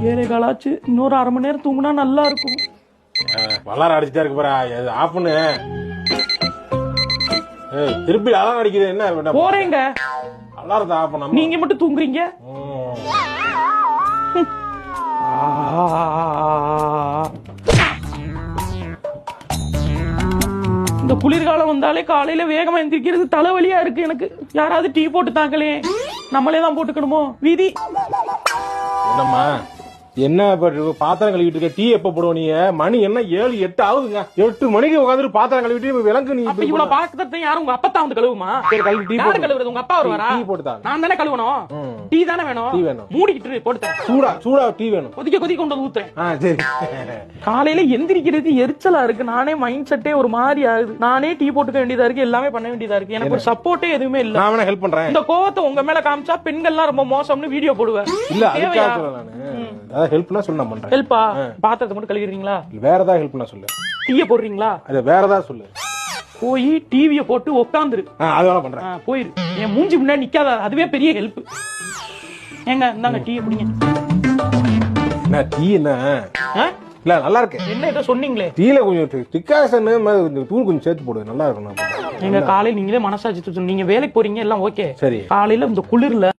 ஏழை காலாச்சு, இன்னொரு 1/2 மணி நேரம் தூங்குனா நல்லா இருக்கும். வல்லார அடிச்சுட்டா இருக்கு பாரா, ஆஃப் பண்ணு. திருப்பி அலாரம் அடிக்குது, என்ன போறேங்க. அலாரத்தை ஆஃப் பண்ண நீங்க மட்டும் தூங்குறீங்க. இந்த குளிர்காலம் வந்தாலே காலையில வேகமா எந்திரிக்கிறது தலைவலியா இருக்கு எனக்கு. யாராவது டீ போட்டு தாங்களே, நம்மளே தான் போட்டுக்கணுமோ விதி. என்னம்மா என்ன பாத்திரம் கழுவிட்டு இருக்க? டீ எப்ப போடுவோம்? நீ மணி என்ன 7, 8 ஆகுதுங்க. 8 மணிக்கு உட்காந்துட்டு பாத்திரம் கழுவிட்டு விளங்கு. நீ இவ்வளவு பாத்திரத்தை யாரும் உங்க அப்பா தான் வந்து கழுவுமா? யாரு கழுவுறது? உங்க அப்பா வருவாரா? டீ போட்டுதான். நான் தானே கழுவணும். டீ தானே வேணும். டீ வேணும். மூடிக்கிட்டு போட்டுட்டேன். சூடா டீ வேணும். கொதிக்க கொண்டு வந்து ஊத்துறேன். சரி. காலையில எந்திரிக்கிறது எரிச்சலா இருக்கு. நானே மைண்ட் செட்டே ஒரு மாதிரி ஆகுது. நானே டீ போட்டுக்க வேண்டியதா இருக்கு, எல்லாமே பண்ண வேண்டியதா இருக்கு. எனக்கு ஒரு சப்போர்ட்டே எதுவுமே இல்ல. நான் வேணா ஹெல்ப் பண்றேன். இந்த கோவத்தை உங்க மேல காமிச்சா பெண்கள்லாம் ரொம்ப மோசம்னு வீடியோ போடுவேன். இல்ல அதுக்காக நானு அத ஹெல்ப்னா சொல்ல நான் பண்றேன். ஹெல்ப்பா? பாத்திரத்தை மட்டும் கழுவிடுறீங்களா? வேற ஏதாவது ஹெல்ப்னா சொல்லு. டீய போடுறீங்களா? அது வேற ஏதாவது சொல்லு. போய் டிவிய போட்டு உட்காந்துரு. அது வேணா பண்றேன். போயிரு. என் மூஞ்சி முன்னாடி நிக்காத, அதுவே பெரிய ஹெல்ப். ஏங்க இந்தாங்க டீ குடிங்க. என்ன டீ என்ன? இல்ல நல்லா இருக்கு. என்ன ஏதோ சொன்னீங்களே, டீல கொஞ்சம் டிகாஷன் தூள் கொஞ்சம் சேர்த்து போடு, நல்லா இருக்கும். எங்க காலையில நீங்களே மனசாட்சி, நீங்க வேலைக்கு போறீங்க எல்லாம் ஓகே. சரி. காலையில இந்த குளிர்ல